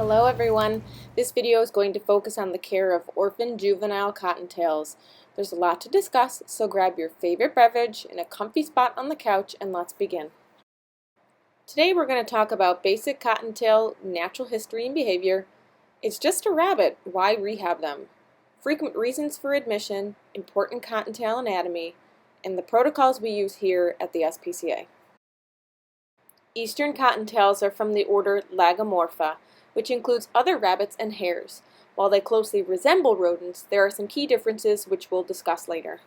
Hello everyone. This video is going to focus on the care of orphan juvenile cottontails. There's a lot to discuss, so grab your favorite beverage in a comfy spot on the couch and let's begin. Today we're going to talk about basic cottontail natural history and behavior. It's just a rabbit, why rehab them? Frequent reasons for admission, important cottontail anatomy, and the protocols we use here at the SPCA. Eastern cottontails are from the order Lagomorpha, which includes other rabbits and hares. While they closely resemble rodents, there are some key differences which we'll discuss later.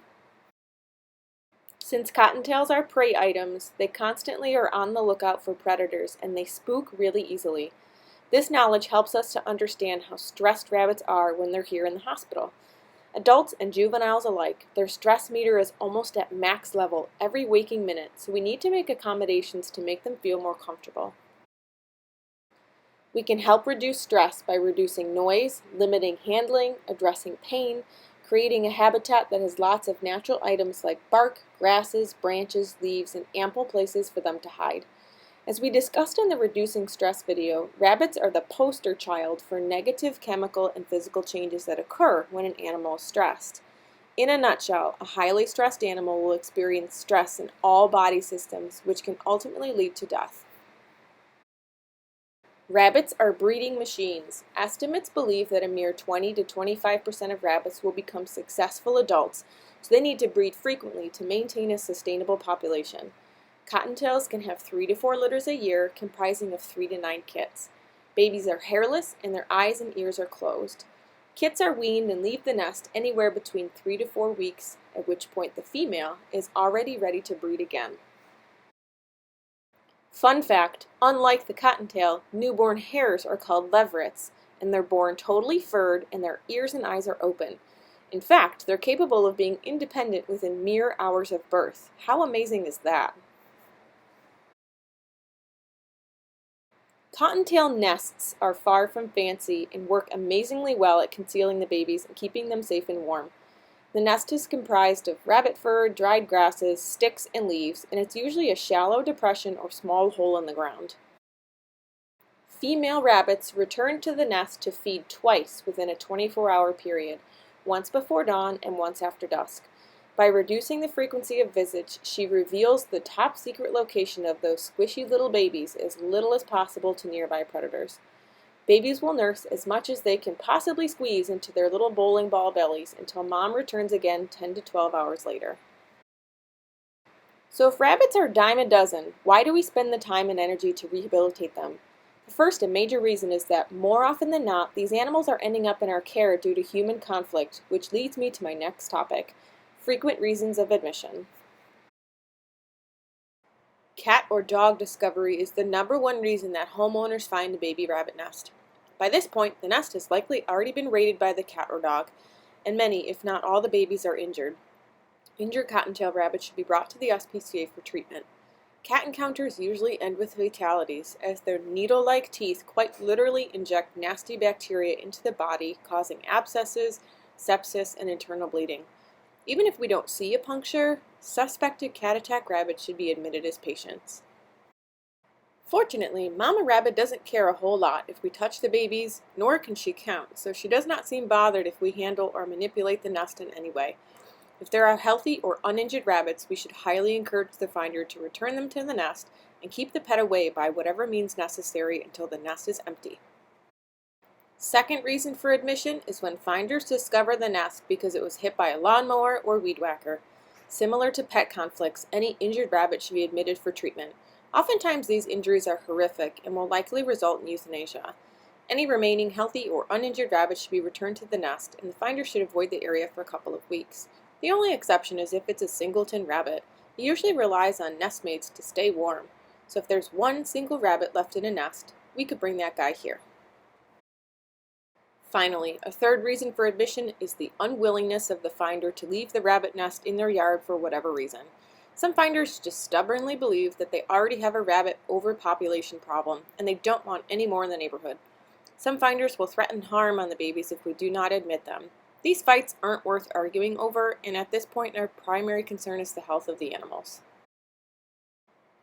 Since cottontails are prey items, they constantly are on the lookout for predators and they spook really easily. This knowledge helps us to understand how stressed rabbits are when they're here in the hospital. Adults and juveniles alike, their stress meter is almost at max level every waking minute, so we need to make accommodations to make them feel more comfortable. We can help reduce stress by reducing noise, limiting handling, addressing pain, creating a habitat that has lots of natural items like bark, grasses, branches, leaves, and ample places for them to hide. As we discussed in the Reducing Stress video, rabbits are the poster child for negative chemical and physical changes that occur when an animal is stressed. In a nutshell, a highly stressed animal will experience stress in all body systems, which can ultimately lead to death. Rabbits are breeding machines. Estimates believe that a mere 20 to 25% of rabbits will become successful adults, so they need to breed frequently to maintain a sustainable population. Cottontails can have 3 to 4 litters a year, comprising of 3 to 9 kits. Babies are hairless and their eyes and ears are closed. Kits are weaned and leave the nest anywhere between 3 to 4 weeks, at which point the female is already ready to breed again. Fun fact, unlike the cottontail, newborn hares are called leverets, and they're born totally furred and their ears and eyes are open. In fact, they're capable of being independent within mere hours of birth. How amazing is that? Cottontail nests are far from fancy and work amazingly well at concealing the babies and keeping them safe and warm. The nest is comprised of rabbit fur, dried grasses, sticks, and leaves, and it's usually a shallow depression or small hole in the ground. Female rabbits return to the nest to feed twice within a 24-hour period, once before dawn and once after dusk. By reducing the frequency of visits, she reveals the top secret location of those squishy little babies as little as possible to nearby predators. Babies will nurse as much as they can possibly squeeze into their little bowling ball bellies until mom returns again 10 to 12 hours later. So if rabbits are a dime a dozen, why do we spend the time and energy to rehabilitate them? First, a major reason is that more often than not, these animals are ending up in our care due to human conflict, which leads me to my next topic, frequent reasons of admission. Cat or dog discovery is the #1 reason that homeowners find a baby rabbit nest. By this point, the nest has likely already been raided by the cat or dog, and many, if not all, the babies are injured. Injured cottontail rabbits should be brought to the SPCA for treatment. Cat encounters usually end with fatalities, as their needle-like teeth quite literally inject nasty bacteria into the body, causing abscesses, sepsis, and internal bleeding. Even if we don't see a puncture, suspected cat attack rabbits should be admitted as patients. Fortunately, Mama Rabbit doesn't care a whole lot if we touch the babies, nor can she count, so she does not seem bothered if we handle or manipulate the nest in any way. If there are healthy or uninjured rabbits, we should highly encourage the finder to return them to the nest and keep the pet away by whatever means necessary until the nest is empty. Second reason for admission is when finders discover the nest because it was hit by a lawnmower or weed whacker. Similar to pet conflicts, any injured rabbit should be admitted for treatment. Oftentimes these injuries are horrific and will likely result in euthanasia. Any remaining healthy or uninjured rabbits should be returned to the nest, and the finder should avoid the area for a couple of weeks. The only exception is if it's a singleton rabbit. It usually relies on nestmates to stay warm, so if there's one single rabbit left in a nest, we could bring that guy here. Finally, a third reason for admission is the unwillingness of the finder to leave the rabbit nest in their yard for whatever reason. Some finders just stubbornly believe that they already have a rabbit overpopulation problem and they don't want any more in the neighborhood. Some finders will threaten harm on the babies if we do not admit them. These fights aren't worth arguing over, and at this point our primary concern is the health of the animals.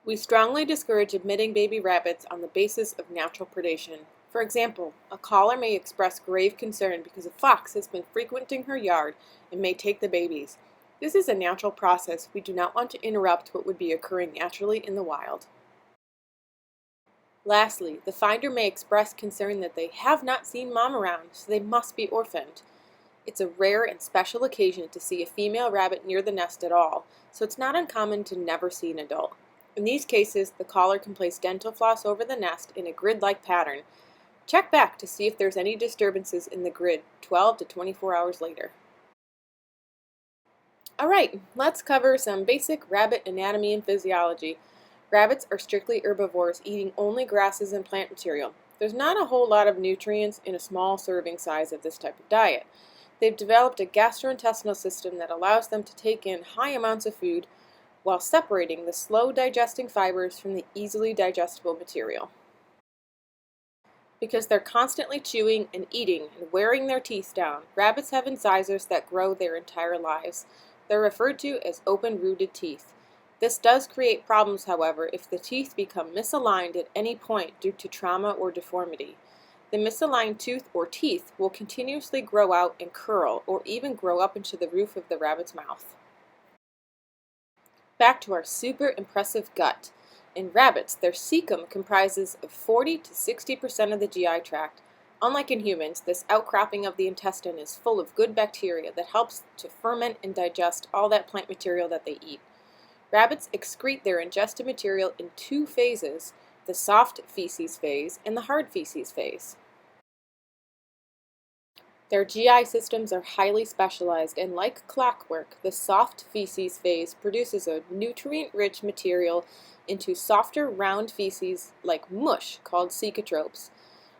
We strongly discourage admitting baby rabbits on the basis of natural predation. For example, a caller may express grave concern because a fox has been frequenting her yard and may take the babies. This is a natural process. We do not want to interrupt what would be occurring naturally in the wild. Lastly, the finder may express concern that they have not seen mom around, so they must be orphaned. It's a rare and special occasion to see a female rabbit near the nest at all, so it's not uncommon to never see an adult. In these cases, the caller can place dental floss over the nest in a grid-like pattern. Check back to see if there's any disturbances in the grid 12 to 24 hours later. Alright, let's cover some basic rabbit anatomy and physiology. Rabbits are strictly herbivores, eating only grasses and plant material. There's not a whole lot of nutrients in a small serving size of this type of diet. They've developed a gastrointestinal system that allows them to take in high amounts of food while separating the slow digesting fibers from the easily digestible material. Because they're constantly chewing and eating and wearing their teeth down, rabbits have incisors that grow their entire lives. They're referred to as open-rooted teeth. This does create problems, however, if the teeth become misaligned at any point due to trauma or deformity. The misaligned tooth or teeth will continuously grow out and curl, or even grow up into the roof of the rabbit's mouth. Back to our super impressive gut. In rabbits, their cecum comprises of 40 to 60% of the GI tract. Unlike in humans, this outcropping of the intestine is full of good bacteria that helps to ferment and digest all that plant material that they eat. Rabbits excrete their ingested material in two phases, the soft feces phase and the hard feces phase. Their GI systems are highly specialized, and like clockwork, the soft feces phase produces a nutrient-rich material into softer, round feces like mush called cecotropes.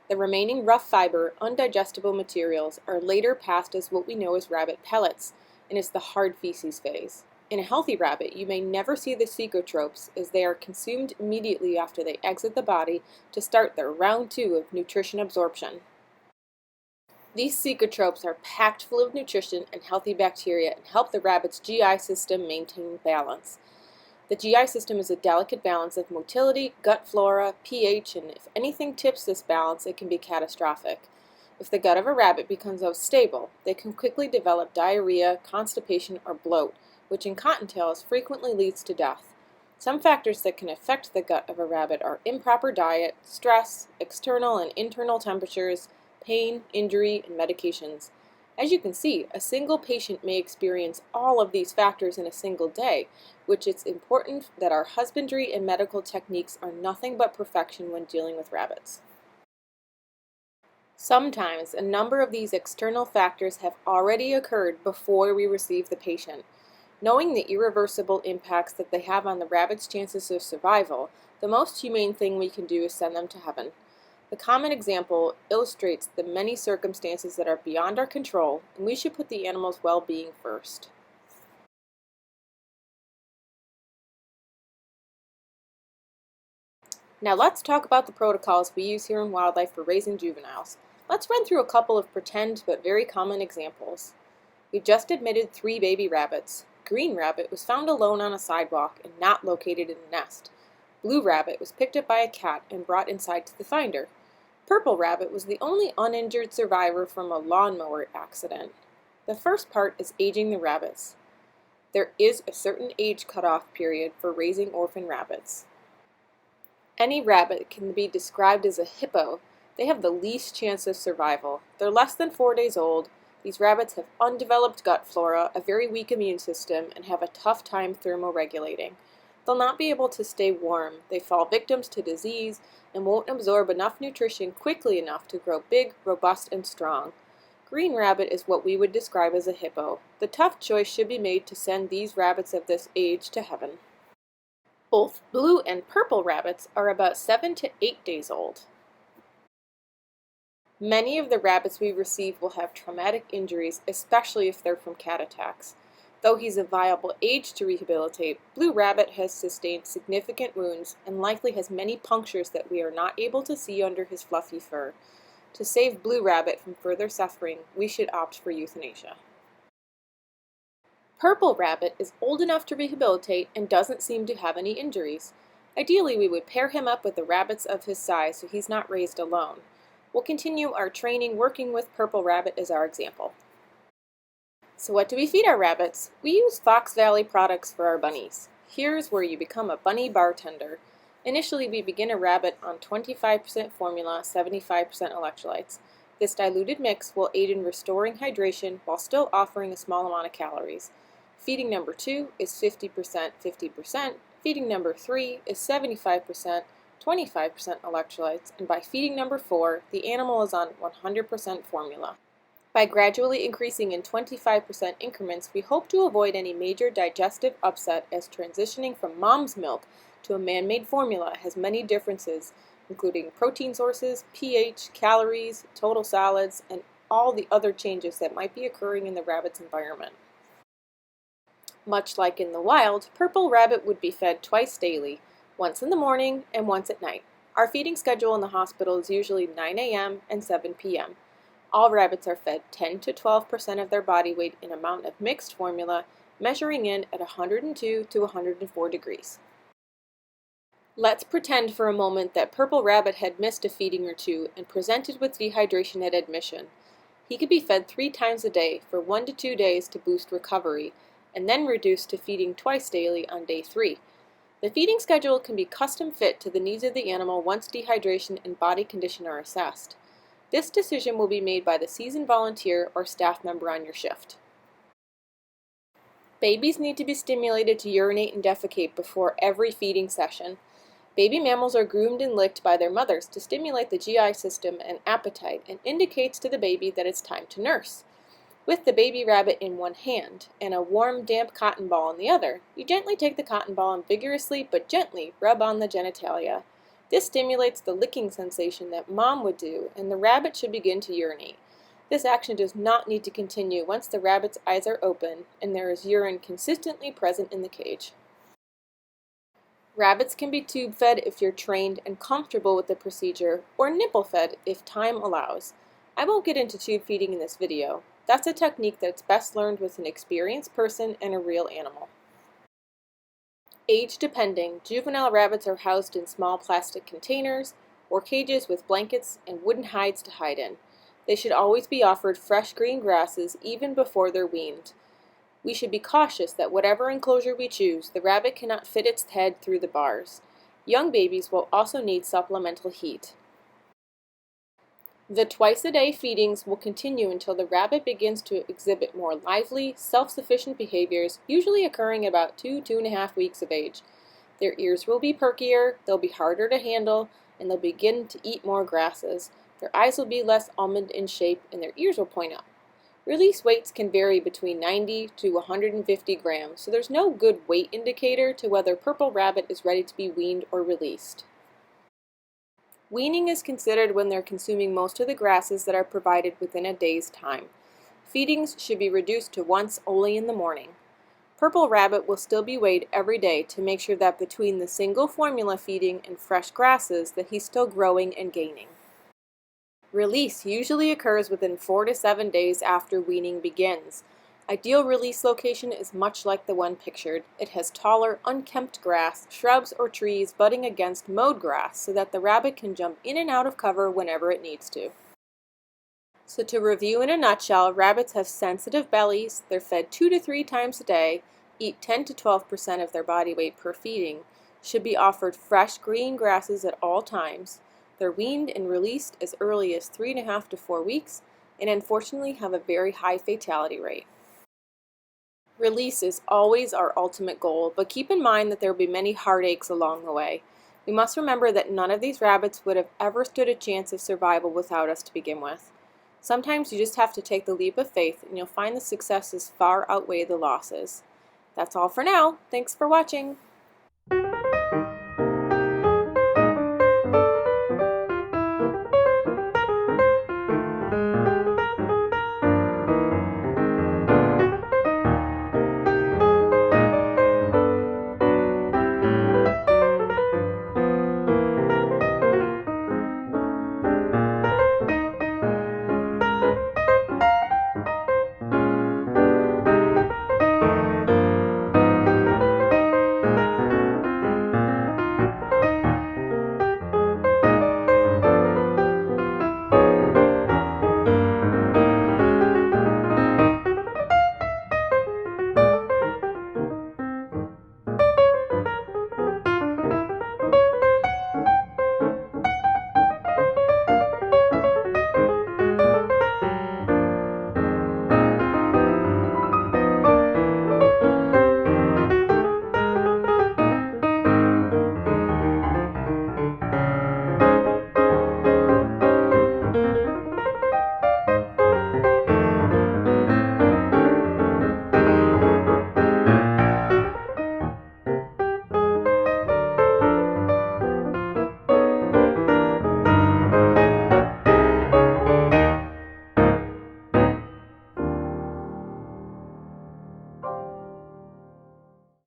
The remaining rough fiber, undigestible materials are later passed as what we know as rabbit pellets, and it's the hard feces phase. In a healthy rabbit, you may never see the cecotropes as they are consumed immediately after they exit the body to start their round 2 of nutrition absorption. These cecotropes are packed full of nutrition and healthy bacteria and help the rabbit's GI system maintain balance. The GI system is a delicate balance of motility, gut flora, pH, and if anything tips this balance, it can be catastrophic. If the gut of a rabbit becomes unstable, they can quickly develop diarrhea, constipation, or bloat, which in Cottontails frequently leads to death. Some factors that can affect the gut of a rabbit are improper diet, stress, external and internal temperatures, pain, injury, and medications. As you can see, a single patient may experience all of these factors in a single day, which it's important that our husbandry and medical techniques are nothing but perfection when dealing with rabbits. Sometimes a number of these external factors have already occurred before we receive the patient. Knowing the irreversible impacts that they have on the rabbit's chances of survival, the most humane thing we can do is send them to heaven. The common example illustrates the many circumstances that are beyond our control, and we should put the animal's well-being first. Now let's talk about the protocols we use here in wildlife for raising juveniles. Let's run through a couple of pretend but very common examples. We've just admitted 3 baby rabbits. Green rabbit was found alone on a sidewalk and not located in a nest. Blue rabbit was picked up by a cat and brought inside to the finder. Purple rabbit was the only uninjured survivor from a lawnmower accident. The first part is aging the rabbits. There is a certain age cutoff period for raising orphan rabbits. Any rabbit can be described as a hippo. They have the least chance of survival. They're less than 4 days old. These rabbits have undeveloped gut flora, a very weak immune system, and have a tough time thermoregulating. They'll not be able to stay warm. They fall victims to disease and won't absorb enough nutrition quickly enough to grow big, robust, and strong. Green rabbit is what we would describe as a hippo. The tough choice should be made to send these rabbits of this age to heaven. Both blue and purple rabbits are about 7 to 8 days old. Many of the rabbits we receive will have traumatic injuries, especially if they're from cat attacks. Though he's a viable age to rehabilitate, Blue Rabbit has sustained significant wounds and likely has many punctures that we are not able to see under his fluffy fur. To save Blue Rabbit from further suffering, we should opt for euthanasia. Purple Rabbit is old enough to rehabilitate and doesn't seem to have any injuries. Ideally, we would pair him up with the rabbits of his size so he's not raised alone. We'll continue our training working with Purple Rabbit as our example. So what do we feed our rabbits? We use Fox Valley products for our bunnies. Here's where you become a bunny bartender. Initially, we begin a rabbit on 25% formula, 75% electrolytes. This diluted mix will aid in restoring hydration while still offering a small amount of calories. Feeding number 2 is 50%, 50%. Feeding number 3 is 75%, 25% electrolytes. And by feeding number 4, the animal is on 100% formula. By gradually increasing in 25% increments, we hope to avoid any major digestive upset, as transitioning from mom's milk to a man-made formula has many differences, including protein sources, pH, calories, total solids, and all the other changes that might be occurring in the rabbit's environment. Much like in the wild, Purple Rabbit would be fed twice daily, once in the morning and once at night. Our feeding schedule in the hospital is usually 9 a.m. and 7 p.m. All rabbits are fed 10 to 12% of their body weight in amount of mixed formula, measuring in at 102 to 104 degrees. Let's pretend for a moment that Purple Rabbit had missed a feeding or two and presented with dehydration at admission. He could be fed 3 times a day for 1 to 2 days to boost recovery, and then reduced to feeding twice daily on day 3. The feeding schedule can be custom fit to the needs of the animal once dehydration and body condition are assessed. This decision will be made by the seasoned volunteer or staff member on your shift. Babies need to be stimulated to urinate and defecate before every feeding session. Baby mammals are groomed and licked by their mothers to stimulate the GI system and appetite, and indicates to the baby that it's time to nurse. With the baby rabbit in one hand and a warm, damp cotton ball in the other, you gently take the cotton ball and vigorously but gently rub on the genitalia. This stimulates the licking sensation that mom would do, and the rabbit should begin to urinate. This action does not need to continue once the rabbit's eyes are open and there is urine consistently present in the cage. Rabbits can be tube-fed if you're trained and comfortable with the procedure, or nipple-fed if time allows. I won't get into tube feeding in this video. That's a technique that's best learned with an experienced person and a real animal. Age depending, juvenile rabbits are housed in small plastic containers or cages with blankets and wooden hides to hide in. They should always be offered fresh green grasses even before they're weaned. We should be cautious that whatever enclosure we choose, the rabbit cannot fit its head through the bars. Young babies will also need supplemental heat. The twice-a-day feedings will continue until the rabbit begins to exhibit more lively, self-sufficient behaviors, usually occurring about 2–2.5 weeks of age. Their ears will be perkier, they'll be harder to handle, and they'll begin to eat more grasses. Their eyes will be less almond in shape, and their ears will point up. Release weights can vary between 90 to 150 grams, so there's no good weight indicator to whether Purple Rabbit is ready to be weaned or released. Weaning is considered when they're consuming most of the grasses that are provided within a day's time. Feedings should be reduced to once only in the morning. Purple Rabbit will still be weighed every day to make sure that between the single formula feeding and fresh grasses that he's still growing and gaining. Release usually occurs within 4 to 7 days after weaning begins. Ideal release location is much like the one pictured. It has taller, unkempt grass, shrubs or trees butting against mowed grass so that the rabbit can jump in and out of cover whenever it needs to. So to review in a nutshell, rabbits have sensitive bellies, they're fed 2 to 3 times a day, eat 10 to 12% of their body weight per feeding, should be offered fresh green grasses at all times. They're weaned and released as early as 3.5 to 4 weeks, and unfortunately have a very high fatality rate. Release is always our ultimate goal, but keep in mind that there will be many heartaches along the way. We must remember that none of these rabbits would have ever stood a chance of survival without us to begin with. Sometimes you just have to take the leap of faith, and you'll find the successes far outweigh the losses. That's all for now. Thanks for watching.